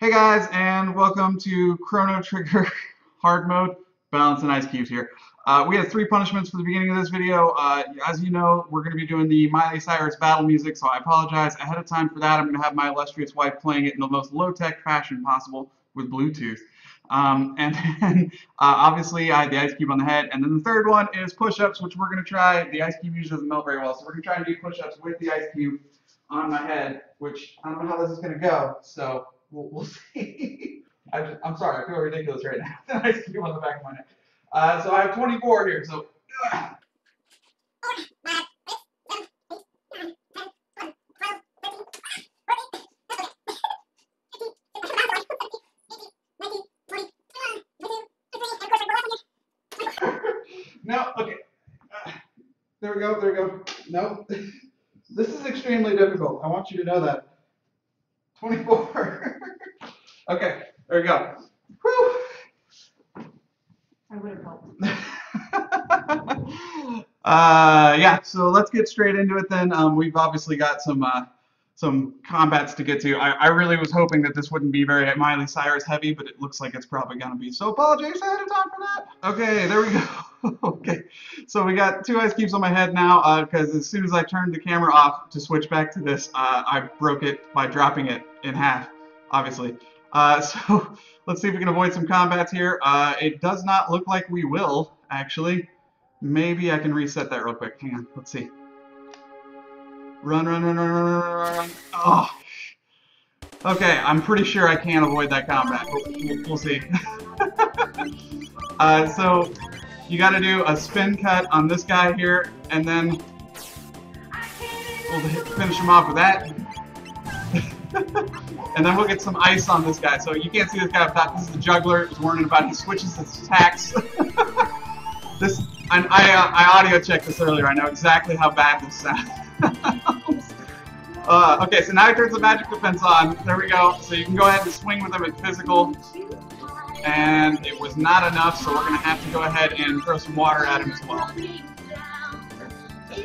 Hey guys, and welcome to Chronotrigger hard mode, balance and ice cubes here. We have 3 punishments for the beginning of this video. As you know, we're going to be doing the Miley Cyrus battle music, so I apologize ahead of time for that. I'm going to have my illustrious wife playing it in the most low-tech fashion possible with Bluetooth. And then, obviously, I had the ice cube on the head. And then the third one is push-ups, which we're going to try. The ice cube usually doesn't melt very well, so we're going to try and do push-ups with the ice cube on my head, which I don't know how this is going to go, so we'll see. I'm sorry, I feel ridiculous right now. The ice cube on the back of my neck. So I have 24 here, so. No, okay. There we go. No. This is extremely difficult. I want you to know that. 24. Okay, there we go. Whew. I would have helped. Yeah, so let's get straight into it then. We've obviously got some combats to get to. I really was hoping that this wouldn't be very Miley Cyrus heavy, but it looks like it's probably going to be. So apologies ahead of time for that. Okay, there we go. Okay, so we got 2 ice cubes on my head now because as soon as I turned the camera off to switch back to this, I broke it by dropping it in half, obviously. So let's see if we can avoid some combats here. It does not look like we will, actually. Maybe I can reset that real quick. Hang on, let's see. Run. Oh. Okay, I'm pretty sure I can't avoid that combat. We'll see. So you got to do a spin cut on this guy here, and then we'll finish him off with that. And then we'll get some ice on this guy. So you can't see this guy up top. This is the juggler. He's warning about. He switches his attacks. I audio checked this earlier. I know exactly how bad this sounds. Okay, so now he turns the magic defense on. There we go. So you can go ahead and swing with him at physical. And it was not enough, so we're going to have to go ahead and throw some water at him as well.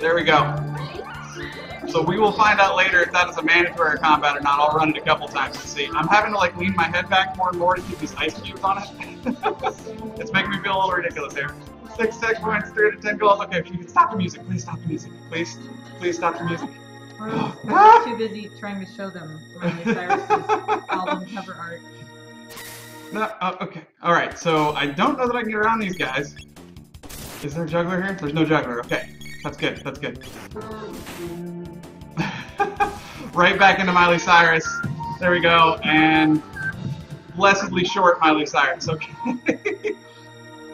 There we go. So we will find out later if that is a mandatory combat or not. I'll run it a couple times to see. I'm having to lean my head back more and more to keep these ice cubes on it. It's making me feel a little ridiculous here. 6 tech points, 3 out of 10 gold. Okay, if you can stop the music, please stop the music. Please stop the music. We're too busy trying to show them Miley Cyrus's album cover art. No, okay. Alright, so I don't know that I can get around these guys. Is there a juggler here? There's no juggler. Okay, that's good. Right back into Miley Cyrus. There we go. And blessedly short Miley Cyrus. Okay.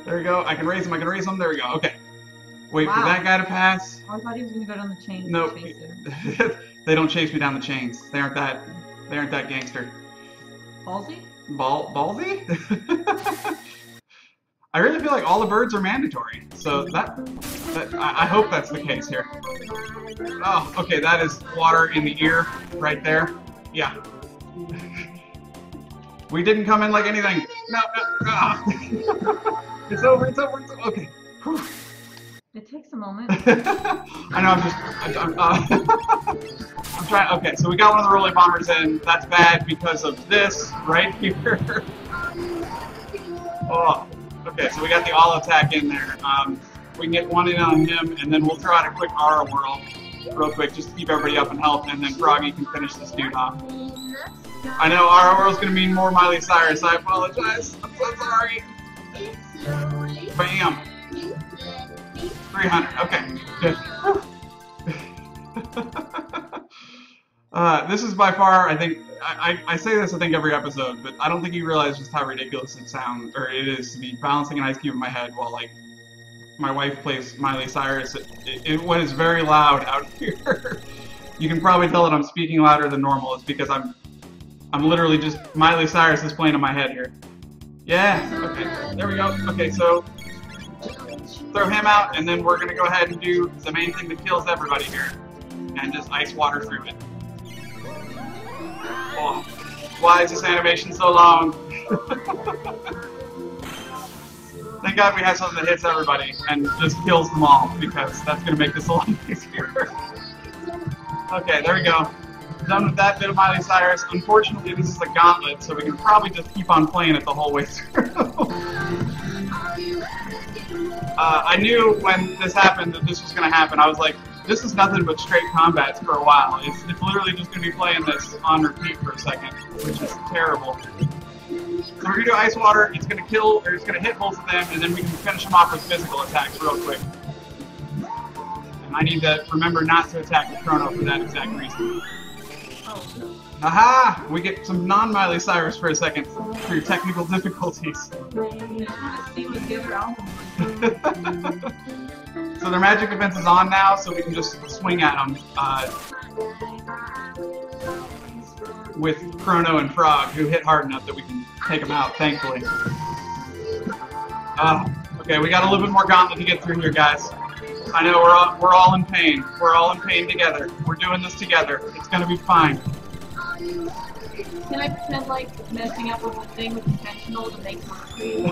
There we go. I can raise him. There we go. Okay. Wait for that guy to pass. I thought he was going to go down the chains. Nope. They don't chase me down the chains. They aren't that gangster. Ballsy? Ballsy? I really feel like all the birds are mandatory. So I hope that's the case here. Oh, okay, that is water in the ear right there. Yeah. We didn't come in like anything. No. It's over. Okay. Whew. It takes a moment. I know, I'm trying. Okay, so we got one of the rolling bombers in. That's bad because of this right here. Oh, okay, so we got the all attack in there. We can get one in on him, and then we'll throw out a quick aura whirl real quick just to keep everybody up in health, and then Froggy can finish this dude off. I know aura whirl's gonna mean more Miley Cyrus. I apologize. I'm so sorry. Bam. 300. Okay, good. This is by far, I think, I say this I think every episode, but I don't think you realize just how ridiculous it sounds, or it is to be balancing an ice cube in my head while my wife plays Miley Cyrus. When it's very loud out here. You can probably tell that I'm speaking louder than normal. It's because I'm literally just Miley Cyrus is playing in my head here. Yeah. Okay. There we go. Okay, so throw him out, and then we're gonna go ahead and do the main thing that kills everybody here, and just ice water through it. Oh, why is this animation so long? Thank God we have something that hits everybody and just kills them all, because that's gonna make this a lot easier. Okay, there we go. done with that bit of Miley Cyrus. Unfortunately, this is a gauntlet, so we can probably just keep on playing it the whole way through. I knew when this happened that this was going to happen. I was like, this is nothing but straight combats for a while. It's literally just going to be playing this on repeat for a second, which is terrible. So we're going to do Ice Water. It's going to kill, or it's going to hit both of them, and then we can finish them off with physical attacks real quick. And I need to remember not to attack the Chrono for that exact reason. Aha! We get some non-Miley Cyrus for a second through technical difficulties. So their magic defense is on now, so we can just swing at them with Chrono and Frog, who hit hard enough that we can take them out, thankfully. Okay, we got a little bit more gauntlet to get through here, guys. I know we're all in pain. We're all in pain together. We're doing this together. It's gonna be fine. Can I pretend like messing up with the thing with intentional to make money?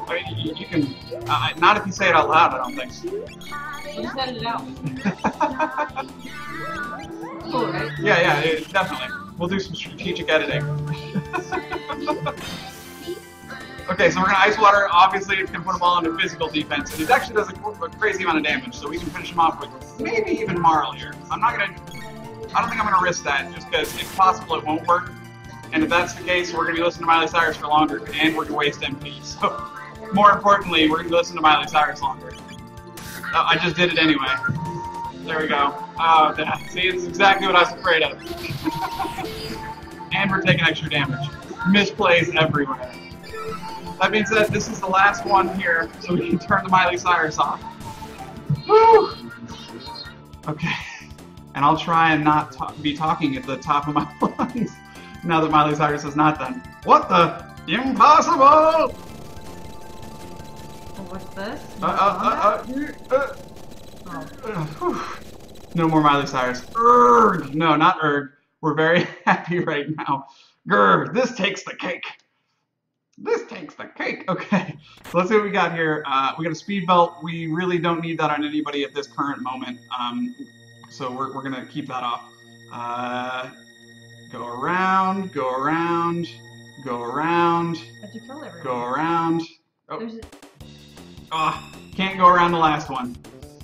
I mean, you can, not if you say it out loud, I don't think. We'll just edit it out. Cool, right? Yeah, definitely. We'll do some strategic editing. Okay, so we're gonna Ice Water. Obviously, it's gonna put them all into physical defense, and it actually does a crazy amount of damage, so we can finish them off with maybe even Marl here. I don't think I'm gonna risk that, just because it's possible it won't work. And if that's the case, we're gonna be listening to Miley Cyrus for longer, and we're gonna waste MP. So, more importantly, we're gonna be listening to Miley Cyrus longer. I just did it anyway. There we go. Oh, see, it's exactly what I was afraid of. And we're taking extra damage. Misplays everywhere. That being said, this is the last one here, so we can turn the Miley Cyrus off. Woo! Okay. And I'll try and not be talking at the top of my lungs now that Miley Cyrus is not done. What the? Impossible! Oh, what's this? No more Miley Cyrus. Urgh! No, not Urgh. We're very happy right now. Grr! This takes the cake. This takes the cake. Okay, so let's see what we got here. We got a speed belt. We really don't need that on anybody at this current moment. So we're gonna keep that off. Go around, go around, go around, But you kill everyone. go around. Oh, There's can't go around the last one.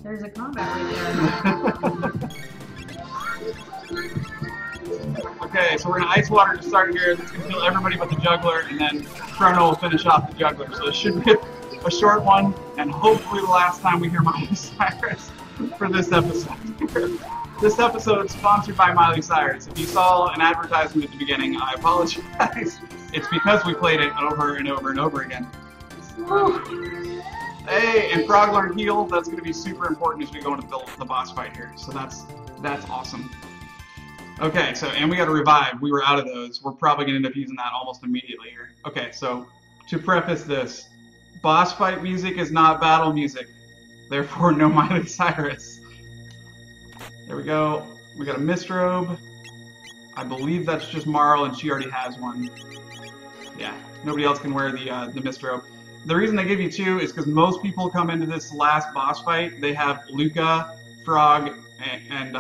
a combat right there. Okay, so we're gonna Ice Water to start here. That's gonna kill everybody but the juggler, and then Chrono will finish off the juggler. So it should be a short one, and hopefully the last time we hear Miley Cyrus for this episode. This episode is sponsored by Miley Cyrus. If you saw an advertisement at the beginning, I apologize. It's because we played it over and over and over again. Woo. Hey, and Frog learned heal. That's going to be super important as we go into the boss fight here. So that's awesome. Okay, so, and we got to revive. We were out of those. We're probably going to end up using that almost immediately here. Okay, so to preface this, boss fight music is not battle music. Therefore, no Miley Cyrus. There we go. We got a mist robe. I believe that's just Marl, and she already has one. Yeah, nobody else can wear the mist robe. The reason they give you two is because most people come into this last boss fight. They have Luca, Frog, and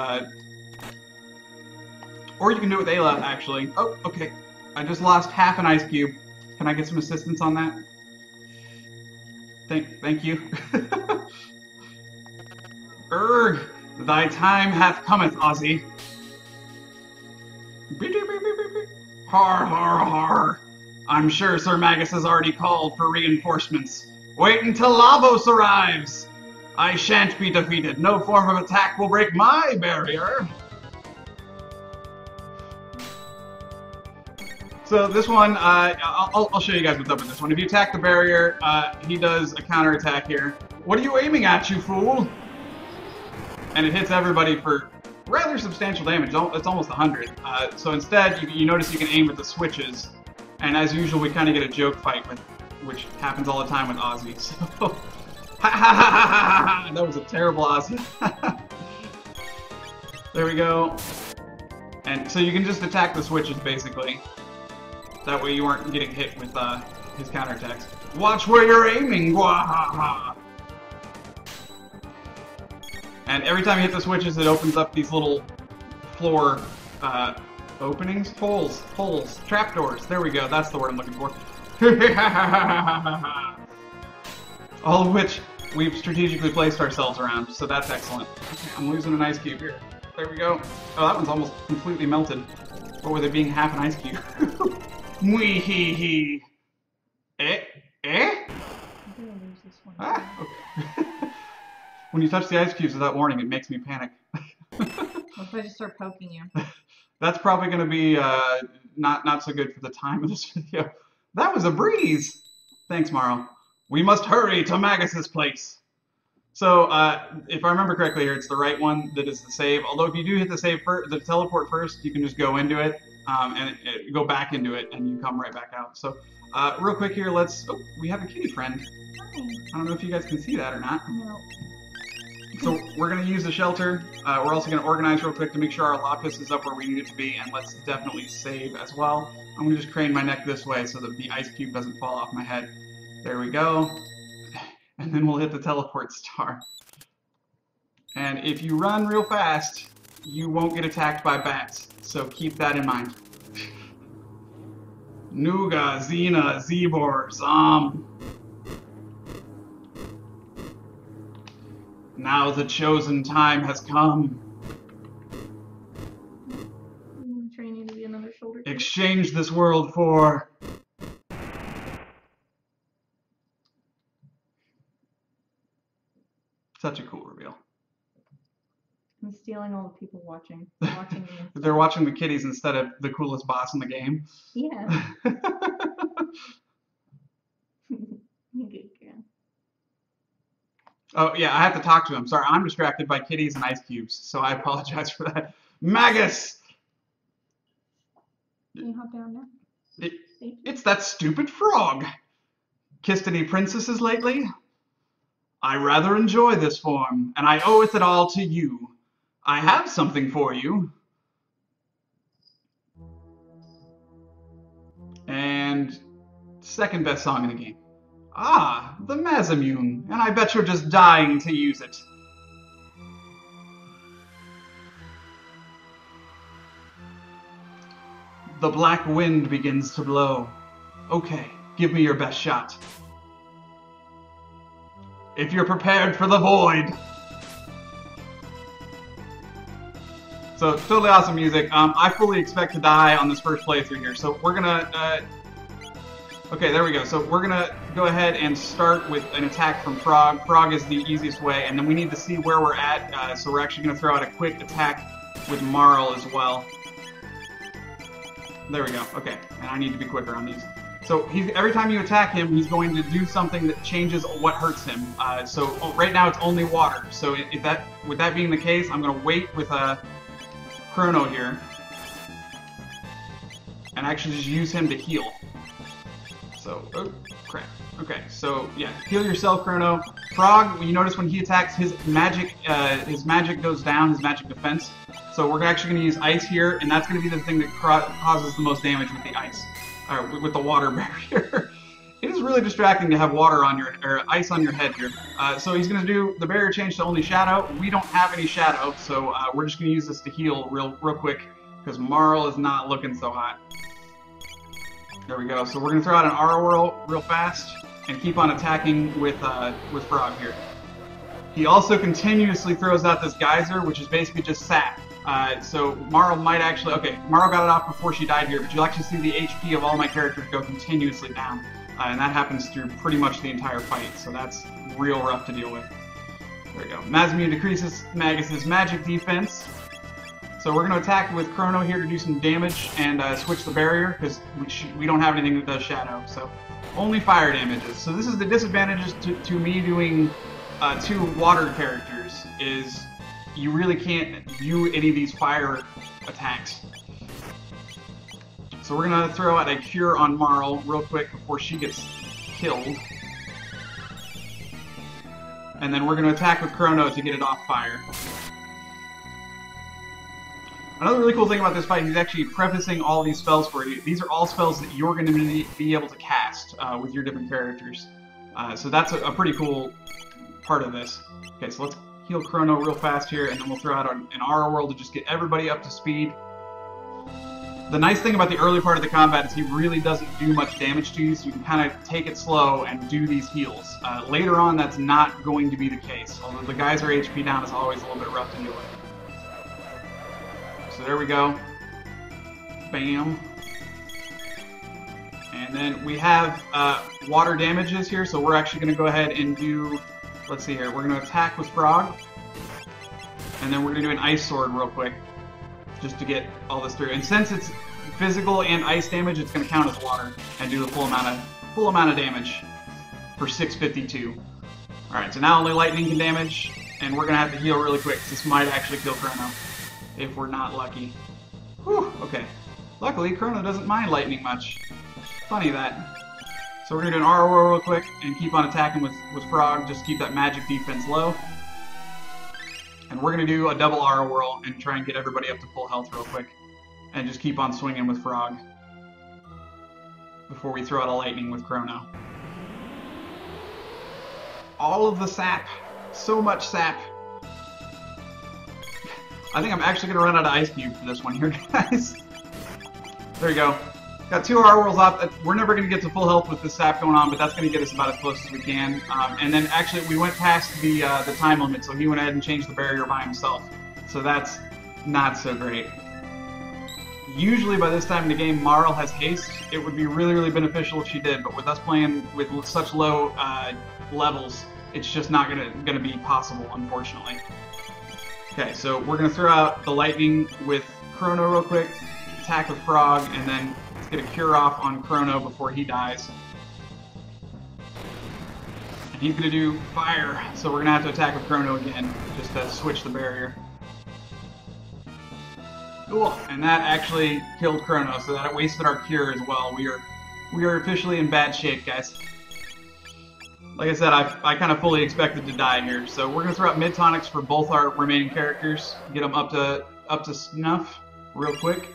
or you can do it with Ayla, actually. Oh, okay. I just lost half an ice cube. Can I get some assistance on that? Thank you. Urgh, thy time hath cometh, Ozzy. Har, har, har. I'm sure Sir Magus has already called for reinforcements. Wait until Lavos arrives. I shan't be defeated. No form of attack will break my barrier. So this one, I'll show you guys what's up with this one. If you attack the barrier, he does a counterattack here. What are you aiming at, you fool? And it hits everybody for rather substantial damage. It's almost 100. So instead, you notice you can aim at the switches. And as usual, we kind of get a joke fight, which happens all the time with Ozzy. So, ha ha ha ha ha! That was a terrible Ozzy. There we go. And so you can just attack the switches, basically. That way you aren't getting hit with his counterattacks. Watch where you're aiming! Gwahaha! And every time you hit the switches, it opens up these little floor openings, holes, trapdoors. There we go. That's the word I'm looking for. All of which we've strategically placed ourselves around, so that's excellent. Okay, I'm losing an ice cube here. There we go. Oh, that one's almost completely melted. Or with it being half an ice cube. Mwee hee hee. Eh? Eh? I'm gonna lose this one. Ah, okay. When you touch the ice cubes without warning, it makes me panic. What if I just start poking you? That's probably going to be not so good for the time of this video. That was a breeze! Thanks, Marl. We must hurry to Magus's place. So, if I remember correctly here, it's the right one that is the save. Although if you do hit the teleport first, you can just go into it, and go back into it, and you come right back out. So, real quick here, oh, we have a kitty friend. Hi. I don't know if you guys can see that or not. No. So we're going to use the shelter. We're also going to organize real quick to make sure our lapis is up where we need it to be, and let's definitely save as well. I'm going to just crane my neck this way so that the ice cube doesn't fall off my head. There we go. And then we'll hit the teleport star. And if you run real fast, you won't get attacked by bats, so keep that in mind. Nuga, Xena, Zebor, Zom. Now the chosen time has come. I'm training to be another shoulder. Exchange this world for... Such a cool reveal. I'm stealing all the people watching me. They're watching the kitties instead of the coolest boss in the game. Yeah. Good girl. Oh, yeah, I have to talk to him. Sorry, I'm distracted by kitties and ice cubes, so I apologize for that. Magus! Can you hop down now? It's that stupid frog. Kissed any princesses lately? I rather enjoy this form, and I oweth it all to you. I have something for you. And second best song in the game. Ah, the Mazamune, and I bet you're just dying to use it. The black wind begins to blow. Okay, give me your best shot. If you're prepared for the void. So, totally awesome music. I fully expect to die on this first playthrough here, so we're gonna... Okay, there we go. So we're gonna go ahead and start with an attack from Frog. Frog is the easiest way, and then we need to see where we're at, so we're actually gonna throw out a quick attack with Marl as well. There we go. Okay, and I need to be quicker on these. So every time you attack him, he's going to do something that changes what hurts him. Right now it's only water. So with that being the case, I'm gonna wait with Chrono here, and actually just use him to heal. So, oh, crap. Okay, so, yeah, heal yourself, Chrono. Frog, you notice when he attacks, his magic goes down, his magic defense. So we're actually going to use ice here, and that's going to be the thing that causes the most damage with the ice, or with the water barrier. It is really distracting to have water on or ice on your head here. So he's going to do the barrier change to only shadow. We don't have any shadow, so we're just going to use this to heal real quick, because Marl is not looking so hot. There we go. So we're gonna throw out an Aura Whirl real fast and keep on attacking with Frog here. He also continuously throws out this geyser, which is basically just sap. So Marl might actually... Okay, Marl got it off before she died here, but you'll actually see the HP of all my characters go continuously down. And that happens through pretty much the entire fight, so that's real rough to deal with. There we go. Mazamune decreases Magus's magic defense. So we're going to attack with Chrono here to do some damage and switch the barrier, because we don't have anything that does shadow, so only fire damages. So this is the disadvantages to me doing two water characters, is you really can't do any of these fire attacks. So we're going to throw out a Cure on Marl real quick before she gets killed. And then we're going to attack with Chrono to get it off fire. Another really cool thing about this fight, he's actually prefacing all these spells for you. These are all spells that you're going to be able to cast with your different characters. So that's a pretty cool part of this. Okay, so let's heal Chrono real fast here, and then we'll throw out an Aura Whirl to just get everybody up to speed. The nice thing about the early part of the combat is he really doesn't do much damage to you, so you can kind of take it slow and do these heals. Later on, that's not going to be the case, although the guys are HP down is always a little bit rough to deal with. So there we go. Bam. And then we have water damages here, so we're actually going to go ahead and do, let's see here, we're going to attack with Frog, and then we're going to do an Ice Sword real quick, just to get all this through. And since it's physical and ice damage, it's going to count as water and do the full amount of damage for 652. All right, so now only lightning can damage, and we're going to have to heal really quick. This might actually kill Chrono if we're not lucky. Whew, okay. Luckily, Chrono doesn't mind lightning much. Funny that. So we're going to do an Aura Whirl real quick and keep on attacking with Frog, just keep that magic defense low. And we're going to do a double Aura Whirl and try and get everybody up to full health real quick. And just keep on swinging with Frog before we throw out a lightning with Chrono. All of the sap. So much sap. I think I'm actually going to run out of Ice Cube for this one here, guys. There you go. Got 2 Aura Whirls off. We're never going to get to full health with the sap going on, but that's going to get us about as close as we can. And then actually we went past the time limit, so he went ahead and changed the barrier by himself. So that's not so great. Usually by this time in the game, Marl has haste. It would be really, really beneficial if she did, but with us playing with such low levels, it's just not going to be possible, unfortunately. Okay, so we're going to throw out the lightning with Chrono real quick, attack with Frog, and then get a cure off on Chrono before he dies. And he's going to do fire, so we're going to have to attack with Chrono again, just to switch the barrier. Cool, and that actually killed Chrono, so that wasted our cure as well. We are officially in bad shape, guys. Like I said, I kind of fully expected to die here, so we're going to throw out mid-tonics for both our remaining characters, get them up to snuff real quick.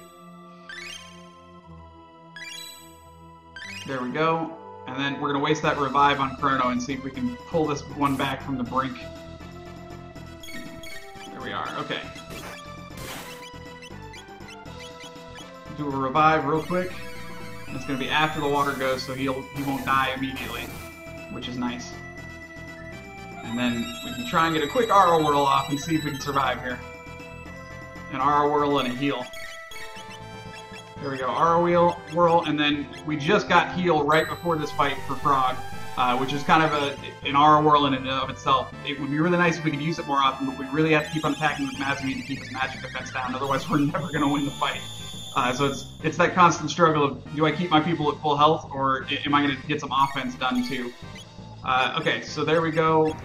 There we go. And then we're going to waste that revive on Chrono and see if we can pull this one back from the brink. There we are. Okay. Do a revive real quick. And it's going to be after the water goes, so he won't die immediately, which is nice. And then we can try and get a quick Aura Whirl off and see if we can survive here. An Aura Whirl and a heal. There we go, Aura Whirl, and then we just got heal right before this fight for Frog, which is kind of an Aura Whirl in and of itself. It would be really nice if we could use it more often, but we really have to keep on attacking with Mazumi to keep his magic defense down, otherwise we're never going to win the fight. So it's that constant struggle of, do I keep my people at full health, or am I going to get some offense done too? Okay, so there we go.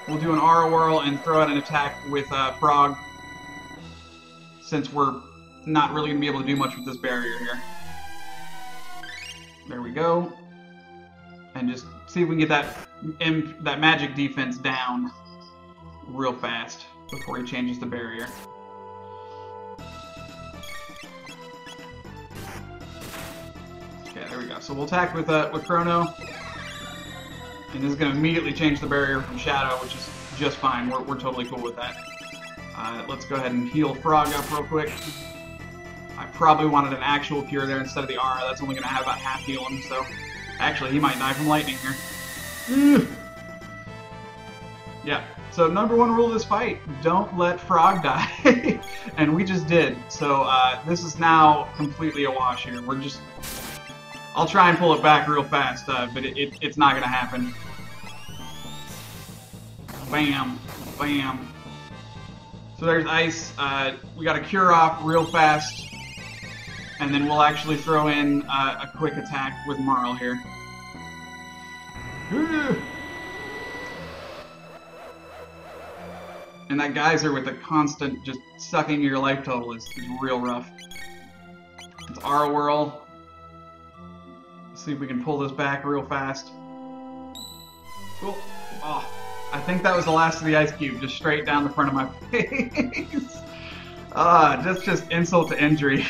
We'll do an Aura Whirl and throw out an attack with Frog, since we're not really going to be able to do much with this barrier here. There we go. And just see if we can get that magic defense down real fast before he changes the barrier. Okay, there we go. So we'll attack with Chrono. And this is going to immediately change the barrier from Shadow, which is just fine. We're totally cool with that. Let's go ahead and heal Frog up real quick. I probably wanted an actual cure there instead of the Aura. That's only going to have about half heal him, so... Actually, he might die from lightning here. Yeah, so number 1 rule of this fight, don't let Frog die. And we just did. So this is now completely a wash here. We're just... I'll try and pull it back real fast, but it's not going to happen. Bam. Bam. So there's ice. We got a cure off real fast, and then we'll actually throw in a quick attack with Marl here. And that geyser with the constant just sucking your life total is real rough. It's Aura Whirl. Let's see if we can pull this back real fast. Cool. Oh. I think that was the last of the ice cube, just straight down the front of my face. That's just insult to injury.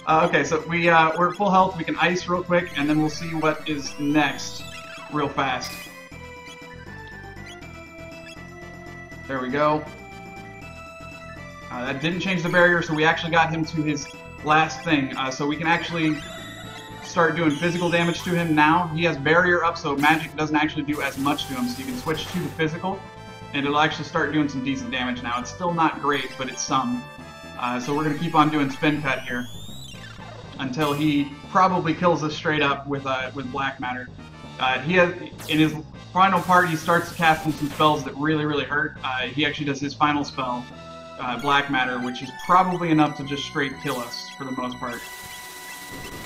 Okay, so we're at full health. We can ice real quick, and then we'll see what is next real fast. There we go. That didn't change the barrier, so we actually got him to his last thing. So we can actually start doing physical damage to him now. He has barrier up, so magic doesn't actually do as much to him, so you can switch to the physical, and it'll actually start doing some decent damage now. It's still not great, but it's some. So we're going to keep on doing spin cut here until he probably kills us straight up with black matter. He has, in his final part, he starts casting some spells that really hurt. He actually does his final spell, black matter, which is probably enough to just straight kill us for the most part.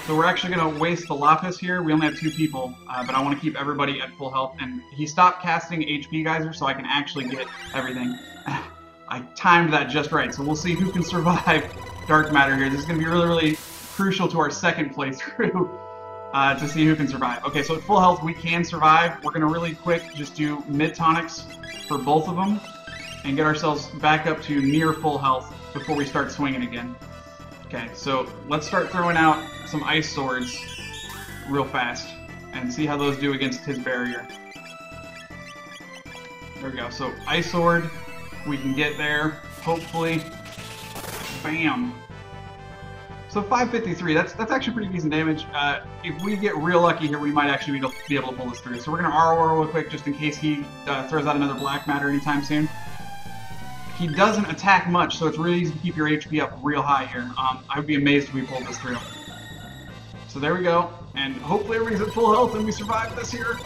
So we're actually going to waste the lapis here. We only have 2 people, but I want to keep everybody at full health. And he stopped casting HP geyser, so I can actually get everything. I timed that just right, so we'll see who can survive dark matter here. This is going to be really crucial to our second playthrough to see who can survive. Okay, so at full health, we can survive. We're going to really quick just do mid tonics for both of them and get ourselves back up to near full health before we start swinging again. Okay, so let's start throwing out some ice swords real fast and see how those do against his barrier. There we go. So ice sword, we can get there, hopefully. Bam. So 553, that's actually pretty decent damage. If we get real lucky here, we might actually be able to pull this through. So we're going to ROR real quick just in case he throws out another black matter anytime soon. He doesn't attack much, so it's really easy to keep your HP up real high here. I would be amazed if we pulled this through. So there we go, and hopefully everybody's at full health and we survive this here.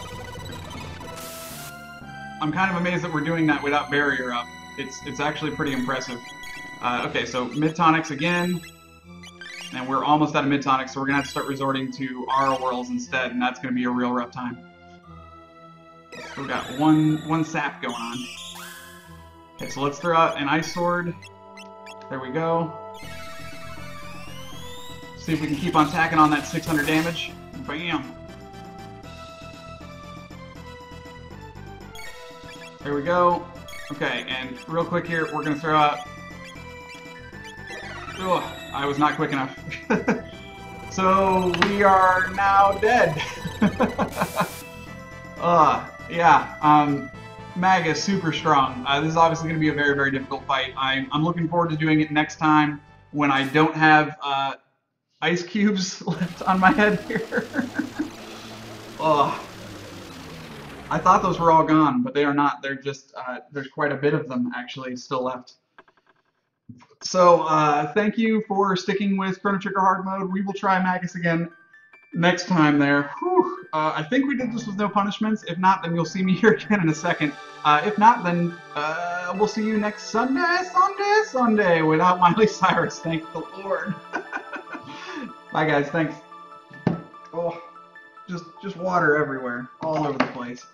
I'm kind of amazed that we're doing that without barrier up. It's actually pretty impressive. Okay, so mid tonics again, and we're almost out of mid tonics, so we're gonna have to start resorting to Aura Whirls instead, and that's gonna be a real rough time. So we've got one sap going on. Okay, so let's throw out an ice sword. There we go. See if we can keep on tacking on that 600 damage. Bam! There we go. Okay, and real quick here, we're gonna throw out... Ugh, I was not quick enough. So we are now dead. Yeah. Mag is super strong. This is obviously going to be a very difficult fight. I'm looking forward to doing it next time when I don't have ice cubes left on my head here. Oh, I thought those were all gone, but they are not. They're just, there's quite a bit of them actually still left. So thank you for sticking with Chronotrigger hard mode. We will try Magus again next time there. Whew. I think we did this with no punishments. If not, then you'll see me here again in a second. If not, then we'll see you next Sunday without Miley Cyrus. Thank the Lord. Bye, guys. Thanks. Oh, just water everywhere, all over the place.